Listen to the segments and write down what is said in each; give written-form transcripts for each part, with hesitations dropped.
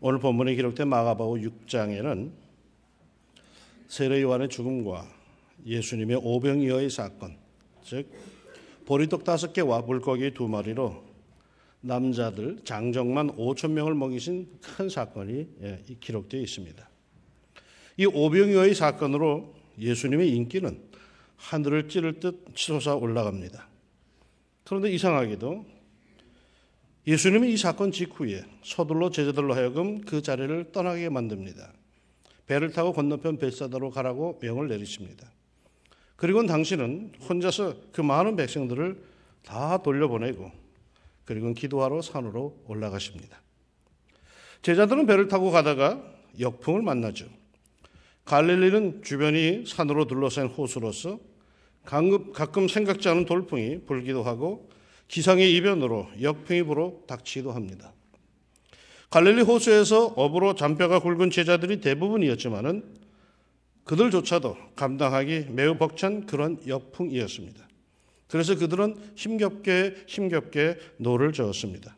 오늘 본문에 기록된 마가복음 6장에는 세례 요한의 죽음과 예수님의 오병이어의 사건, 즉 보리떡 5개와 물고기 2마리로 남자들 장정만 5,000명을 먹이신 큰 사건이 기록되어 있습니다. 이 오병이어의 사건으로 예수님의 인기는 하늘을 찌를 듯 치솟아 올라갑니다. 그런데 이상하게도 예수님이 이 사건 직후에 서둘러 제자들로 하여금 그 자리를 떠나게 만듭니다. 배를 타고 건너편 벳사다로 가라고 명을 내리십니다. 그리고는 당신은 혼자서 그 많은 백성들을 다 돌려보내고 그리고는 기도하러 산으로 올라가십니다. 제자들은 배를 타고 가다가 역풍을 만나죠. 갈릴리는 주변이 산으로 둘러싼 호수로서 가끔 생각지 않은 돌풍이 불기도 하고 기상의 이변으로 역풍이 불어 닥치기도 합니다. 갈릴리 호수에서 업으로 잔뼈가 굵은 제자들이 대부분이었지만은 그들조차도 감당하기 매우 벅찬 그런 역풍이었습니다. 그래서 그들은 힘겹게 노를 저었습니다.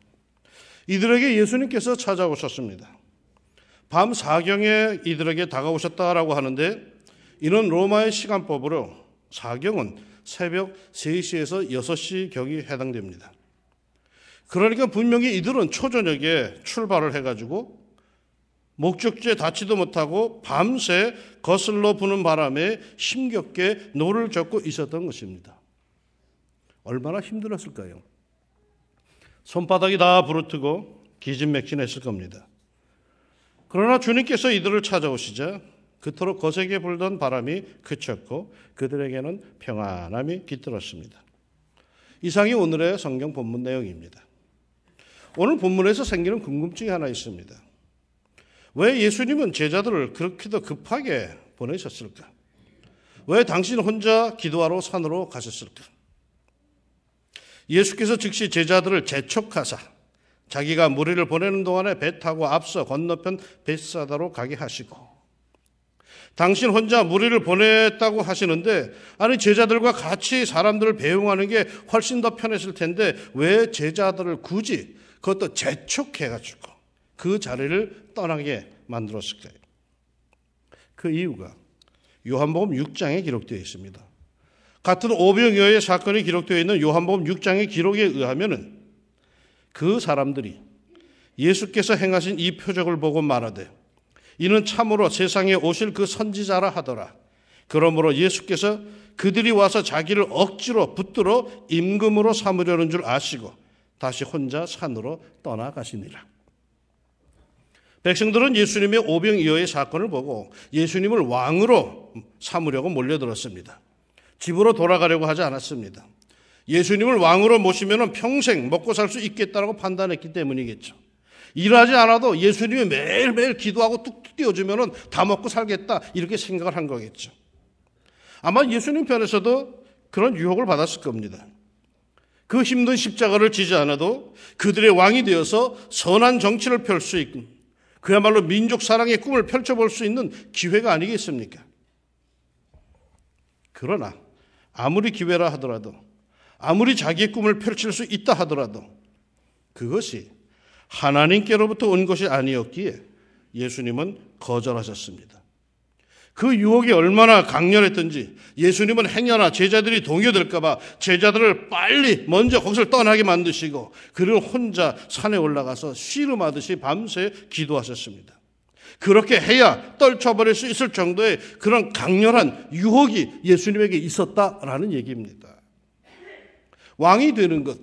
이들에게 예수님께서 찾아오셨습니다. 밤 4경에 이들에게 다가오셨다라고 하는데 이는 로마의 시간법으로 4경은 새벽 3시에서 6시경이 해당됩니다. 그러니까 분명히 이들은 초저녁에 출발을 해가지고 목적지에 닿지도 못하고 밤새 거슬러 부는 바람에 힘겹게 노를 젓고 있었던 것입니다. 얼마나 힘들었을까요? 손바닥이 다 부르트고 기진맥진했을 겁니다. 그러나 주님께서 이들을 찾아오시자 그토록 거세게 불던 바람이 그쳤고 그들에게는 평안함이 깃들었습니다. 이상이 오늘의 성경 본문 내용입니다. 오늘 본문에서 생기는 궁금증이 하나 있습니다. 왜 예수님은 제자들을 그렇게도 급하게 보내셨을까? 왜 당신 혼자 기도하러 산으로 가셨을까? 예수께서 즉시 제자들을 재촉하사 자기가 무리를 보내는 동안에 배 타고 앞서 건너편 벳사다로 가게 하시고 당신 혼자 무리를 보냈다고 하시는데 아니 제자들과 같이 사람들을 배웅하는 게 훨씬 더 편했을 텐데 왜 제자들을 굳이 그것도 재촉해가지고 그 자리를 떠나게 만들었을까요? 그 이유가 요한복음 6장에 기록되어 있습니다. 같은 오병이어의 사건이 기록되어 있는 요한복음 6장의 기록에 의하면은 그 사람들이 예수께서 행하신 이 표적을 보고 말하되 이는 참으로 세상에 오실 그 선지자라 하더라. 그러므로 예수께서 그들이 와서 자기를 억지로 붙들어 임금으로 삼으려는 줄 아시고 다시 혼자 산으로 떠나가시니라. 백성들은 예수님의 오병이어의 사건을 보고 예수님을 왕으로 삼으려고 몰려들었습니다. 집으로 돌아가려고 하지 않았습니다. 예수님을 왕으로 모시면 평생 먹고 살 수 있겠다고 판단했기 때문이겠죠. 일하지 않아도 예수님이 매일매일 기도하고 뚝뚝 띄워주면 다 먹고 살겠다 이렇게 생각을 한 거겠죠. 아마 예수님 편에서도 그런 유혹을 받았을 겁니다. 그 힘든 십자가를 지지 않아도 그들의 왕이 되어서 선한 정치를 펼 수 있고 그야말로 민족 사랑의 꿈을 펼쳐볼 수 있는 기회가 아니겠습니까? 그러나 아무리 기회라 하더라도 아무리 자기의 꿈을 펼칠 수 있다 하더라도 그것이 하나님께로부터 온 것이 아니었기에 예수님은 거절하셨습니다. 그 유혹이 얼마나 강렬했던지 예수님은 행여나 제자들이 동요될까 봐 제자들을 빨리 먼저 거기서 떠나게 만드시고 그를 혼자 산에 올라가서 씨름하듯이 밤새 기도하셨습니다. 그렇게 해야 떨쳐버릴 수 있을 정도의 그런 강렬한 유혹이 예수님에게 있었다라는 얘기입니다. 왕이 되는 것,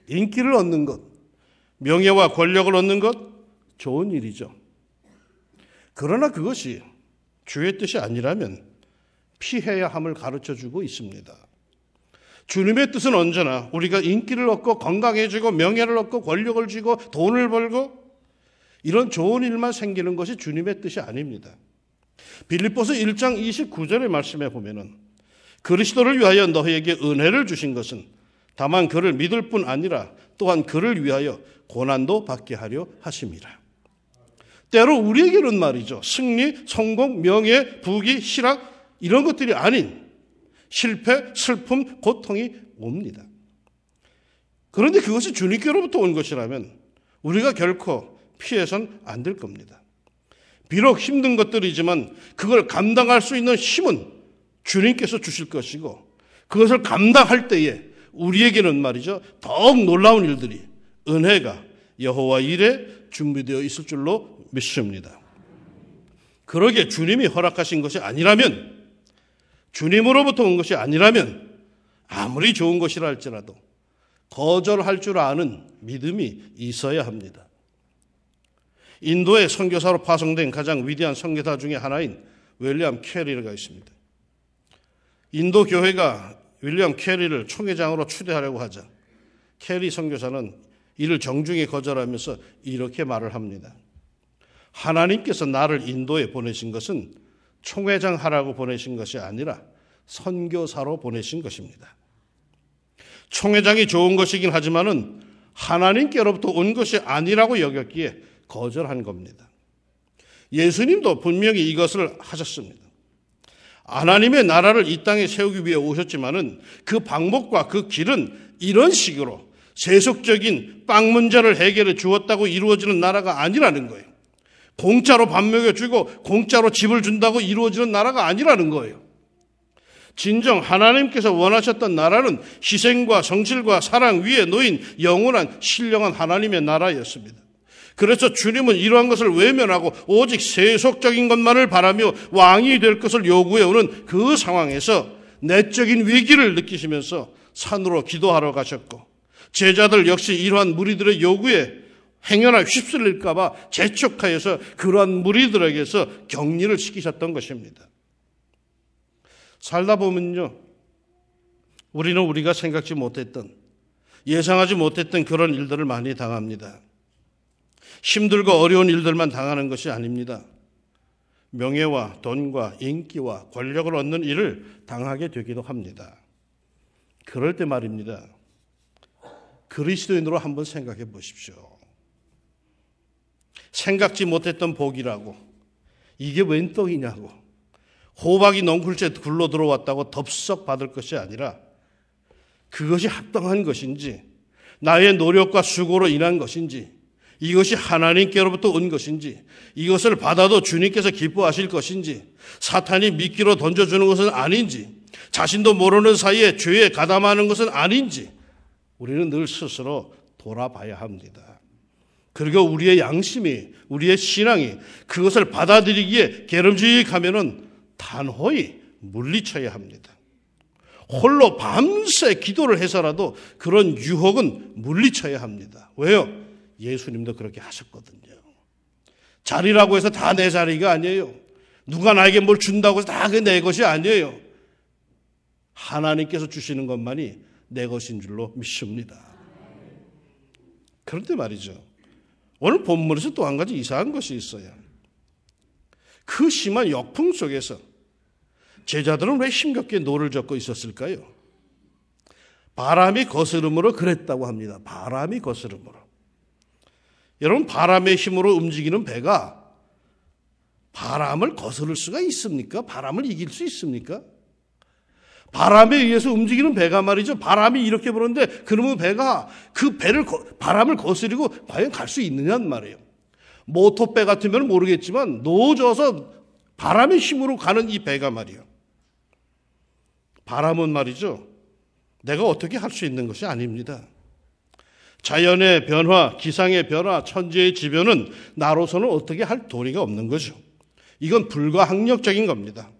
인기를 얻는 것, 명예와 권력을 얻는 것 좋은 일이죠. 그러나 그것이 주의 뜻이 아니라면 피해야 함을 가르쳐주고 있습니다. 주님의 뜻은 언제나 우리가 인기를 얻고 건강해지고 명예를 얻고 권력을 쥐고 돈을 벌고 이런 좋은 일만 생기는 것이 주님의 뜻이 아닙니다. 빌립보서 1장 29절의 말씀에 보면은 그리스도를 위하여 너희에게 은혜를 주신 것은 다만 그를 믿을 뿐 아니라 또한 그를 위하여 고난도 받게 하려 하심이라. 때로 우리에게는 말이죠. 승리, 성공, 명예, 부귀, 희락 이런 것들이 아닌 실패, 슬픔, 고통이 옵니다. 그런데 그것이 주님께로부터 온 것이라면 우리가 결코 피해선 안 될 겁니다. 비록 힘든 것들이지만 그걸 감당할 수 있는 힘은 주님께서 주실 것이고, 그것을 감당할 때에 우리에게는 말이죠, 더욱 놀라운 일들이, 은혜가 여호와 일에 준비되어 있을 줄로 믿습니다. 그러기에 주님이 허락하신 것이 아니라면, 주님으로부터 온 것이 아니라면 아무리 좋은 것이라 할지라도 거절할 줄 아는 믿음이 있어야 합니다. 인도의 선교사로 파송된 가장 위대한 선교사 중에 하나인 윌리엄 캐리가 있습니다. 인도 교회가 윌리엄 캐리를 총회장으로 추대하려고 하자 캐리 선교사는 이를 정중히 거절하면서 이렇게 말을 합니다. 하나님께서 나를 인도에 보내신 것은 총회장 하라고 보내신 것이 아니라 선교사로 보내신 것입니다. 총회장이 좋은 것이긴 하지만은 하나님께로부터 온 것이 아니라고 여겼기에 거절한 겁니다. 예수님도 분명히 이것을 하셨습니다. 하나님의 나라를 이 땅에 세우기 위해 오셨지만은 그 방법과 그 길은 이런 식으로 세속적인 빵 문제를 해결해 주었다고 이루어지는 나라가 아니라는 거예요. 공짜로 밥 먹여주고 공짜로 집을 준다고 이루어지는 나라가 아니라는 거예요. 진정 하나님께서 원하셨던 나라는 희생과 성실과 사랑 위에 놓인 영원한 신령한 하나님의 나라였습니다. 그래서 주님은 이러한 것을 외면하고 오직 세속적인 것만을 바라며 왕이 될 것을 요구해오는 그 상황에서 내적인 위기를 느끼시면서 산으로 기도하러 가셨고, 제자들 역시 이러한 무리들의 요구에 행여나 휩쓸릴까 봐 재촉하여서 그러한 무리들에게서 격리를 시키셨던 것입니다. 살다 보면요, 우리는 우리가 생각지 못했던, 예상하지 못했던 그런 일들을 많이 당합니다. 힘들고 어려운 일들만 당하는 것이 아닙니다. 명예와 돈과 인기와 권력을 얻는 일을 당하게 되기도 합니다. 그럴 때 말입니다, 그리스도인으로 한번 생각해 보십시오. 생각지 못했던 복이라고, 이게 웬 떡이냐고, 호박이 넝쿨째 굴러 들어왔다고 덥석 받을 것이 아니라 그것이 합당한 것인지, 나의 노력과 수고로 인한 것인지, 이것이 하나님께로부터 온 것인지, 이것을 받아도 주님께서 기뻐하실 것인지, 사탄이 미끼로 던져주는 것은 아닌지, 자신도 모르는 사이에 죄에 가담하는 것은 아닌지 우리는 늘 스스로 돌아봐야 합니다. 그리고 우리의 양심이, 우리의 신앙이 그것을 받아들이기에 게으름직하면은 단호히 물리쳐야 합니다. 홀로 밤새 기도를 해서라도 그런 유혹은 물리쳐야 합니다. 왜요? 예수님도 그렇게 하셨거든요. 자리라고 해서 다 내 자리가 아니에요. 누가 나에게 뭘 준다고 해서 다 그게 내 것이 아니에요. 하나님께서 주시는 것만이 내 것인 줄로 믿습니다. 그런데 말이죠, 오늘 본문에서 또 한 가지 이상한 것이 있어요. 그 심한 역풍 속에서 제자들은 왜 힘겹게 노를 젓고 있었을까요? 바람이 거스름으로 그랬다고 합니다. 바람이 거스름으로. 여러분, 바람의 힘으로 움직이는 배가 바람을 거스를 수가 있습니까? 바람을 이길 수 있습니까? 바람에 의해서 움직이는 배가 말이죠, 바람이 이렇게 부는데 그러면 배가 그 배를 바람을 거스리고 과연 갈 수 있느냐는 말이에요. 모터배 같으면 모르겠지만 노져서 바람의 힘으로 가는 이 배가 말이에요. 바람은 말이죠, 내가 어떻게 할 수 있는 것이 아닙니다. 자연의 변화, 기상의 변화, 천지의 지변은 나로서는 어떻게 할 도리가 없는 거죠. 이건 불가항력적인 겁니다.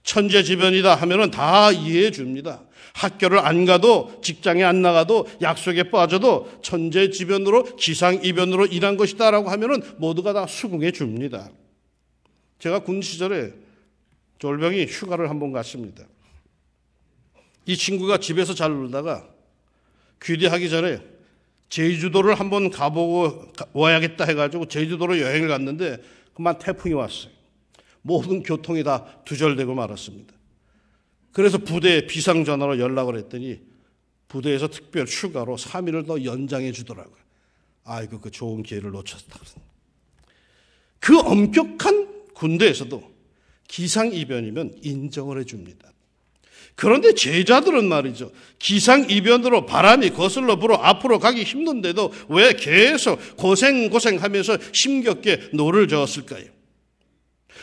천재지변이다 하면은 다 이해해 줍니다. 학교를 안 가도, 직장에 안 나가도, 약속에 빠져도 천재지변으로, 기상이변으로 일한 것이다라고 하면은 모두가 다 수긍해 줍니다. 제가 군 시절에 졸병이 휴가를 한번 갔습니다. 이 친구가 집에서 잘 놀다가 귀대하기 전에 제주도를 한번 가보고 와야겠다 해가지고 제주도로 여행을 갔는데 그만 태풍이 왔어요. 모든 교통이 다 두절되고 말았습니다. 그래서 부대에 비상전화로 연락을 했더니 부대에서 특별 휴가로 3일을 더 연장해 주더라고요. 아이고, 그 좋은 기회를 놓쳤다. 그 엄격한 군대에서도 기상이변이면 인정을 해줍니다. 그런데 제자들은 말이죠. 기상이변으로 바람이 거슬러 불어 앞으로 가기 힘든데도 왜 계속 고생하면서 힘겹게 노를 저었을까요?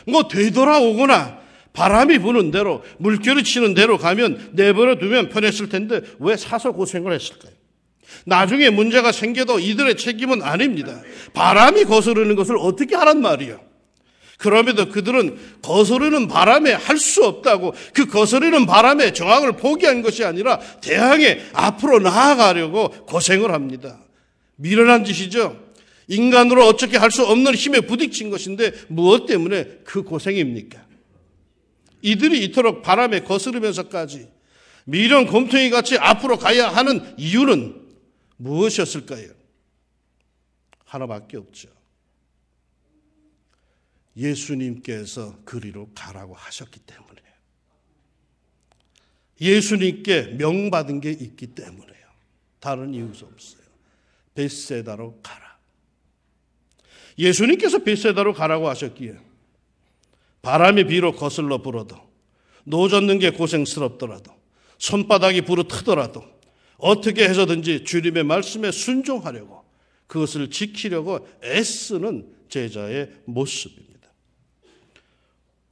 뭐 되돌아오거나 바람이 부는 대로 물결이 치는 대로 가면 내버려 두면 편했을 텐데 왜 사서 고생을 했을까요? 나중에 문제가 생겨도 이들의 책임은 아닙니다. 바람이 거스르는 것을 어떻게 하란 말이에요? 그럼에도 그들은 거스르는 바람에 할 수 없다고 그 거스르는 바람에 저항을 포기한 것이 아니라 대항해 앞으로 나아가려고 고생을 합니다. 미련한 짓이죠. 인간으로 어떻게 할 수 없는 힘에 부딪힌 것인데 무엇 때문에 그 고생입니까? 이들이 이토록 바람에 거스르면서까지 미련 곰팡이 같이 앞으로 가야 하는 이유는 무엇이었을까요? 하나밖에 없죠. 예수님께서 그리로 가라고 하셨기 때문에요. 예수님께 명받은 게 있기 때문에요. 다른 이유가 없어요. 벳세다로 가라. 예수님께서 벳세다로 가라고 하셨기에 바람이 비록 거슬러 불어도 노젓는 게 고생스럽더라도 손바닥이 부르트더라도 어떻게 해서든지 주님의 말씀에 순종하려고 그것을 지키려고 애쓰는 제자의 모습입니다.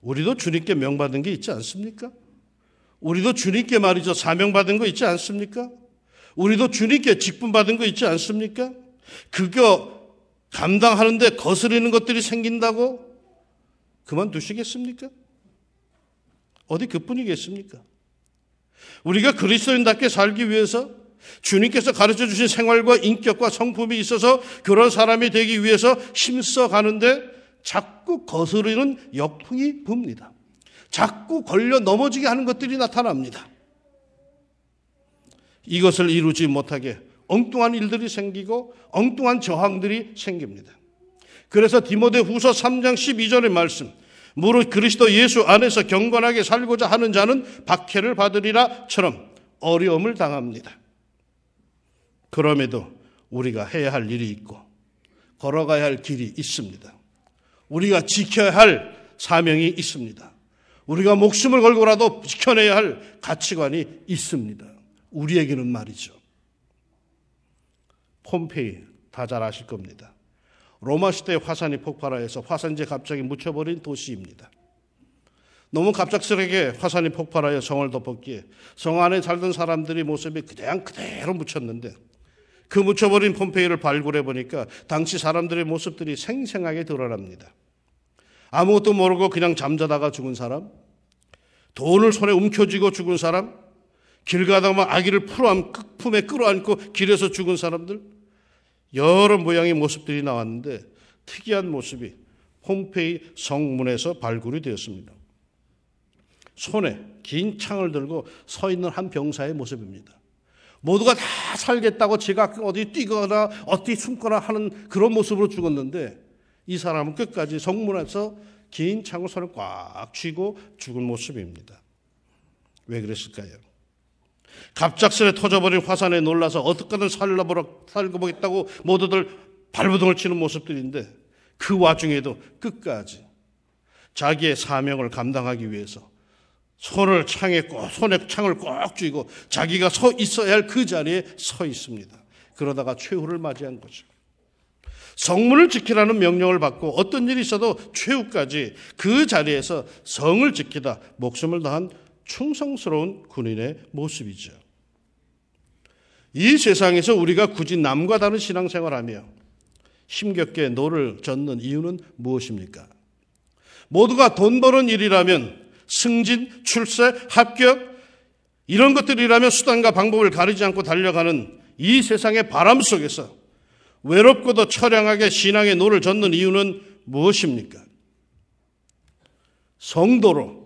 우리도 주님께 명받은 게 있지 않습니까? 우리도 주님께 말이죠. 사명받은 거 있지 않습니까? 우리도 주님께 직분받은 거 있지 않습니까? 그거 감당하는데 거스르는 것들이 생긴다고 그만두시겠습니까? 어디 그뿐이겠습니까? 우리가 그리스도인답게 살기 위해서 주님께서 가르쳐 주신 생활과 인격과 성품이 있어서 그런 사람이 되기 위해서 힘써 가는데 자꾸 거스르는 역풍이 붑니다. 자꾸 걸려 넘어지게 하는 것들이 나타납니다. 이것을 이루지 못하게 엉뚱한 일들이 생기고 엉뚱한 저항들이 생깁니다. 그래서 디모데후서 3장 12절의 말씀, 무릇 그리스도 예수 안에서 경건하게 살고자 하는 자는 박해를 받으리라처럼 어려움을 당합니다. 그럼에도 우리가 해야 할 일이 있고 걸어가야 할 길이 있습니다. 우리가 지켜야 할 사명이 있습니다. 우리가 목숨을 걸고라도 지켜내야 할 가치관이 있습니다. 우리에게는 말이죠. 폼페이 다 잘 아실 겁니다. 로마 시대에 화산이 폭발하여서 화산재 갑자기 묻혀버린 도시입니다. 너무 갑작스럽게 화산이 폭발하여 성을 덮었기에 성 안에 살던 사람들의 모습이 그냥 그대로 묻혔는데 그 묻혀버린 폼페이를 발굴해 보니까 당시 사람들의 모습들이 생생하게 드러납니다. 아무것도 모르고 그냥 잠자다가 죽은 사람, 돈을 손에 움켜쥐고 죽은 사람, 길 가다가 아기를 품에 끌어안고 길에서 죽은 사람들, 여러 모양의 모습들이 나왔는데 특이한 모습이 폼페이 성문에서 발굴이 되었습니다. 손에 긴 창을 들고 서 있는 한 병사의 모습입니다. 모두가 다 살겠다고 제가 어디 뛰거나 어디 숨거나 하는 그런 모습으로 죽었는데 이 사람은 끝까지 성문에서 긴 창을 손에 꽉 쥐고 죽은 모습입니다. 왜 그랬을까요? 갑작스레 터져버린 화산에 놀라서 어떻게든 살고보겠다고 모두들 발버둥을 치는 모습들인데 그 와중에도 끝까지 자기의 사명을 감당하기 위해서 손에 창을 꼭 쥐고 자기가 서 있어야 할 그 자리에 서 있습니다. 그러다가 최후를 맞이한 거죠. 성문을 지키라는 명령을 받고 어떤 일이 있어도 최후까지 그 자리에서 성을 지키다 목숨을 다한 충성스러운 군인의 모습이죠. 이 세상에서 우리가 굳이 남과 다른 신앙생활하며 힘겹게 노를 젓는 이유는 무엇입니까? 모두가 돈 버는 일이라면 승진, 출세, 합격 이런 것들이라면 수단과 방법을 가리지 않고 달려가는 이 세상의 바람 속에서 외롭고도 처량하게 신앙의 노를 젓는 이유는 무엇입니까? 성도로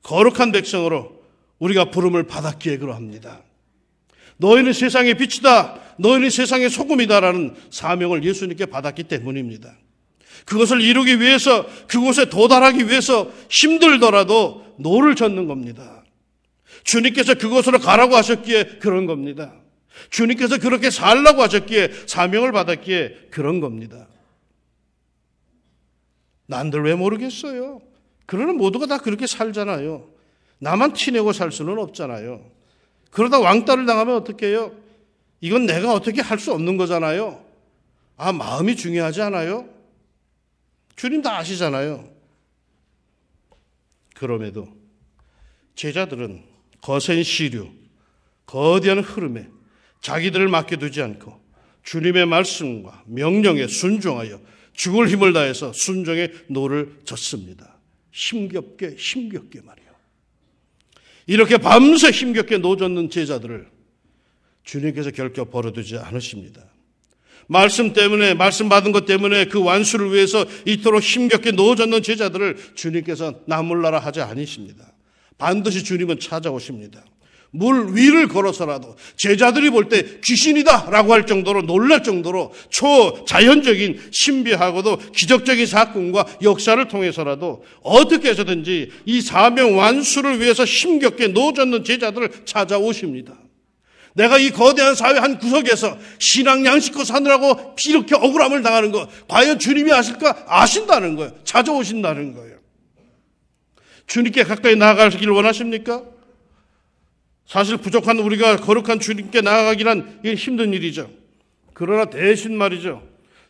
거룩한 백성으로 우리가 부름을 받았기에 그러합니다. 너희는 세상의 빛이다. 너희는 세상의 소금이다라는 사명을 예수님께 받았기 때문입니다. 그것을 이루기 위해서 그곳에 도달하기 위해서 힘들더라도 노를 젓는 겁니다. 주님께서 그곳으로 가라고 하셨기에 그런 겁니다. 주님께서 그렇게 살라고 하셨기에 사명을 받았기에 그런 겁니다. 난들 왜 모르겠어요? 그러나 모두가 다 그렇게 살잖아요. 나만 티내고 살 수는 없잖아요. 그러다 왕따를 당하면 어떡해요? 이건 내가 어떻게 할 수 없는 거잖아요. 마음이 중요하지 않아요? 주님 다 아시잖아요. 그럼에도 제자들은 거센 시류, 거대한 흐름에 자기들을 맡겨두지 않고 주님의 말씀과 명령에 순종하여 죽을 힘을 다해서 순종의 노를 젓습니다. 힘겹게 말이요. 이렇게 밤새 힘겹게 노 젓는 제자들을 주님께서 결코 버려두지 않으십니다. 말씀 때문에, 말씀 받은 것 때문에 그 완수를 위해서 이토록 힘겹게 노 젓는 제자들을 주님께서 나물나라 하지 않으십니다. 반드시 주님은 찾아오십니다. 물 위를 걸어서라도 제자들이 볼 때 귀신이다 라고 할 정도로 놀랄 정도로 초자연적인 신비하고도 기적적인 사건과 역사를 통해서라도 어떻게 해서든지 이 사명 완수를 위해서 힘겹게 노 젓는 제자들을 찾아오십니다. 내가 이 거대한 사회 한 구석에서 신앙 양식껏 사느라고 이렇게 억울함을 당하는 거 과연 주님이 아실까? 아신다는 거예요. 찾아오신다는 거예요. 주님께 가까이 나아가길 원하십니까? 사실 부족한 우리가 거룩한 주님께 나아가기란 이게 힘든 일이죠. 그러나 대신 말이죠.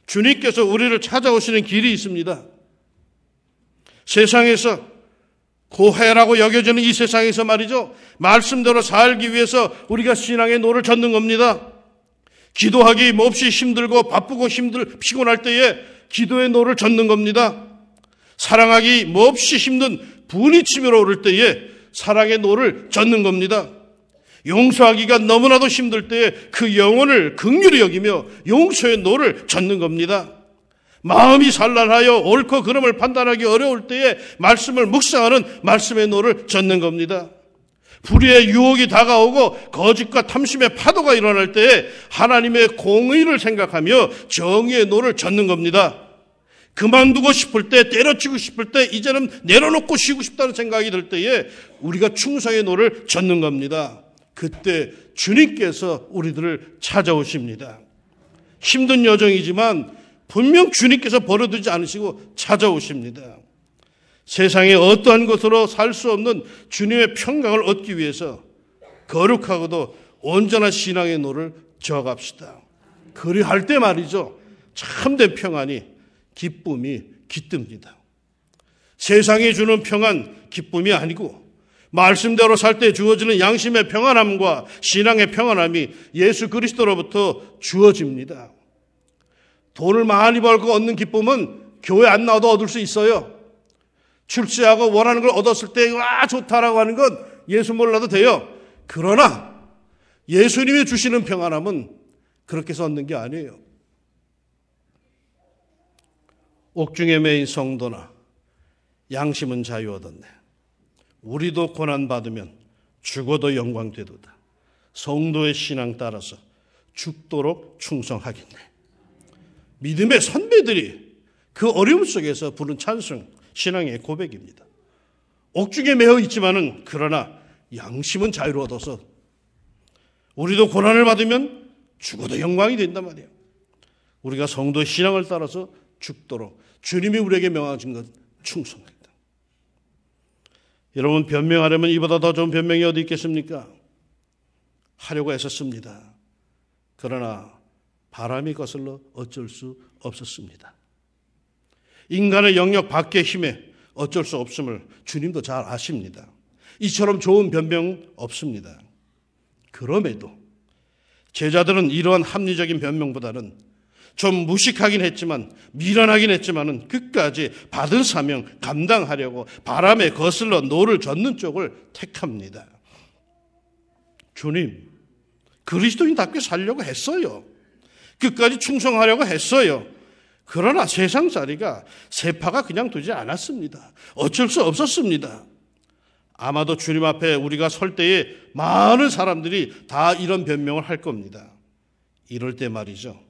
주님께서 우리를 찾아오시는 길이 있습니다. 세상에서 고해라고 여겨지는 이 세상에서 말이죠. 말씀대로 살기 위해서 우리가 신앙의 노를 젓는 겁니다. 기도하기 몹시 힘들고 바쁘고 피곤할 때에 기도의 노를 젓는 겁니다. 사랑하기 몹시 힘든 분이 치밀어 오를 때에 사랑의 노를 젓는 겁니다. 용서하기가 너무나도 힘들 때에 그 영혼을 긍휼히 여기며 용서의 노를 젓는 겁니다. 마음이 산란하여 옳고 그름을 판단하기 어려울 때에 말씀을 묵상하는 말씀의 노를 젓는 겁니다. 불의의 유혹이 다가오고 거짓과 탐심의 파도가 일어날 때에 하나님의 공의를 생각하며 정의의 노를 젓는 겁니다. 그만두고 싶을 때, 때려치고 싶을 때, 이제는 내려놓고 쉬고 싶다는 생각이 들 때에 우리가 충성의 노를 젓는 겁니다. 그때 주님께서 우리들을 찾아오십니다. 힘든 여정이지만 분명 주님께서 버려두지 않으시고 찾아오십니다. 세상에 어떠한 것으로 살 수 없는 주님의 평강을 얻기 위해서 거룩하고도 온전한 신앙의 노를 저어갑시다. 그리할 때 말이죠. 참된 평안이 기쁨이 깃듭니다. 세상이 주는 평안, 기쁨이 아니고 말씀대로 살 때 주어지는 양심의 평안함과 신앙의 평안함이 예수 그리스도로부터 주어집니다. 돈을 많이 벌고 얻는 기쁨은 교회 안 나와도 얻을 수 있어요. 출세하고 원하는 걸 얻었을 때 와 좋다라고 하는 건 예수 몰라도 돼요. 그러나 예수님이 주시는 평안함은 그렇게 해서 얻는 게 아니에요. 옥중에 매인 성도나 양심은 자유 얻었네. 우리도 고난받으면 죽어도 영광 되도다. 성도의 신앙 따라서 죽도록 충성하겠네. 믿음의 선배들이 그 어려움 속에서 부른 찬송, 신앙의 고백입니다. 옥중에 매여 있지만은 그러나 양심은 자유로 얻어서 우리도 고난을 받으면 죽어도 영광이 된단 말이에요. 우리가 성도의 신앙을 따라서 죽도록 주님이 우리에게 명하신 것 충성합니다. 여러분 변명하려면 이보다 더 좋은 변명이 어디 있겠습니까? 하려고 애썼습니다. 그러나 바람이 거슬러 어쩔 수 없었습니다. 인간의 영역 밖의 힘에 어쩔 수 없음을 주님도 잘 아십니다. 이처럼 좋은 변명 없습니다. 그럼에도 제자들은 이러한 합리적인 변명보다는 좀 무식하긴 했지만 미련하긴 했지만은 끝까지 받은 사명 감당하려고 바람에 거슬러 노를 젓는 쪽을 택합니다. 주님, 그리스도인답게 살려고 했어요. 끝까지 충성하려고 했어요. 그러나 세상살이가 세파가 그냥 두지 않았습니다. 어쩔 수 없었습니다. 아마도 주님 앞에 우리가 설 때에 많은 사람들이 다 이런 변명을 할 겁니다. 이럴 때 말이죠.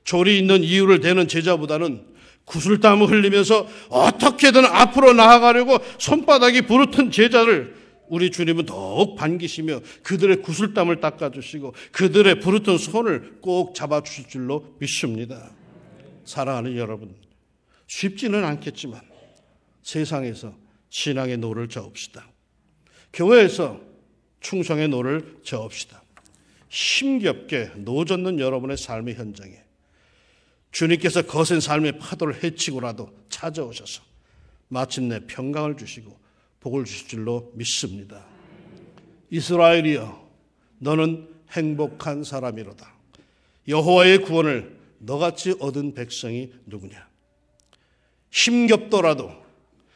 졸이 있는 이유를 대는 제자보다는 구슬땀을 흘리면서 어떻게든 앞으로 나아가려고 손바닥이 부르튼 제자를 우리 주님은 더욱 반기시며 그들의 구슬땀을 닦아주시고 그들의 부르튼 손을 꼭 잡아주실 줄로 믿습니다. 사랑하는 여러분, 쉽지는 않겠지만 세상에서 신앙의 노를 저읍시다. 교회에서 충성의 노를 저읍시다. 힘겹게 노젓는 여러분의 삶의 현장에 주님께서 거센 삶의 파도를 헤치고라도 찾아오셔서 마침내 평강을 주시고 복을 주실 줄로 믿습니다. 이스라엘이여, 너는 행복한 사람이로다. 여호와의 구원을 너같이 얻은 백성이 누구냐. 힘겹더라도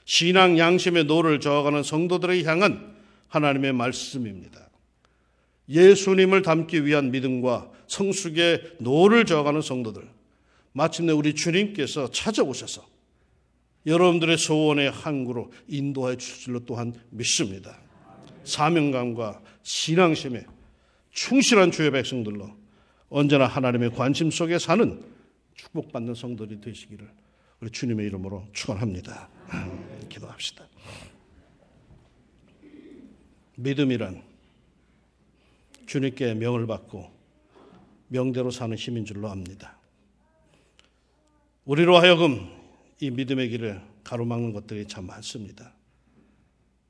신앙 양심의 노를 저어가는 성도들을 향한 하나님의 말씀입니다. 예수님을 닮기 위한 믿음과 성숙의 노를 저어가는 성도들, 마침내 우리 주님께서 찾아오셔서 여러분들의 소원의 항구로 인도해 주실 줄로 또한 믿습니다. 사명감과 신앙심에 충실한 주의 백성들로 언제나 하나님의 관심 속에 사는 축복받는 성도들이 되시기를 우리 주님의 이름으로 축원합니다. 기도합시다. 믿음이란 주님께 명을 받고 명대로 사는 힘인 줄로 압니다. 우리로 하여금 이 믿음의 길을 가로막는 것들이 참 많습니다.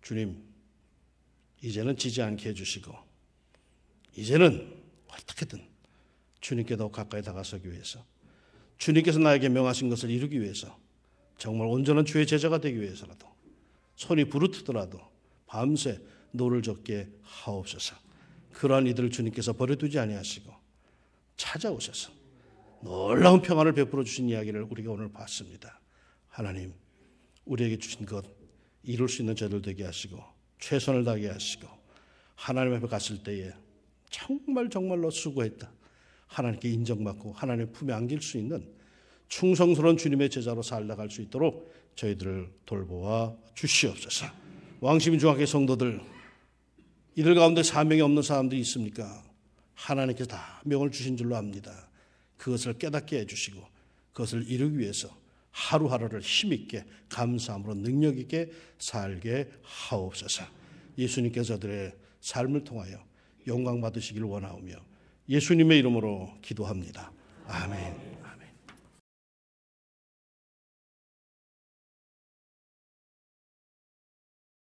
주님, 이제는 지지 않게 해주시고 이제는 어떻게든 주님께 더 가까이 다가서기 위해서, 주님께서 나에게 명하신 것을 이루기 위해서, 정말 온전한 주의 제자가 되기 위해서라도 손이 부르트더라도 밤새 노를 젓게 하옵소서. 그러한 이들을 주님께서 버려두지 아니하시고 찾아오셔서 놀라운 평안을 베풀어 주신 이야기를 우리가 오늘 봤습니다. 하나님, 우리에게 주신 것 이룰 수 있는 저들 되게 하시고 최선을 다하게 하시고 하나님 앞에 갔을 때에 정말로 수고했다, 하나님께 인정받고 하나님의 품에 안길 수 있는 충성스러운 주님의 제자로 살아갈 수 있도록 저희들을 돌보아 주시옵소서. 왕심중학교 성도들, 이들 가운데 사명이 없는 사람들이 있습니까? 하나님께서 다 명을 주신 줄로 압니다. 그것을 깨닫게 해주시고 그것을 이루기 위해서 하루하루를 힘있게 감사함으로 능력있게 살게 하옵소서. 예수님께서 저들의 삶을 통하여 영광 받으시기를 원하오며 예수님의 이름으로 기도합니다. 아멘.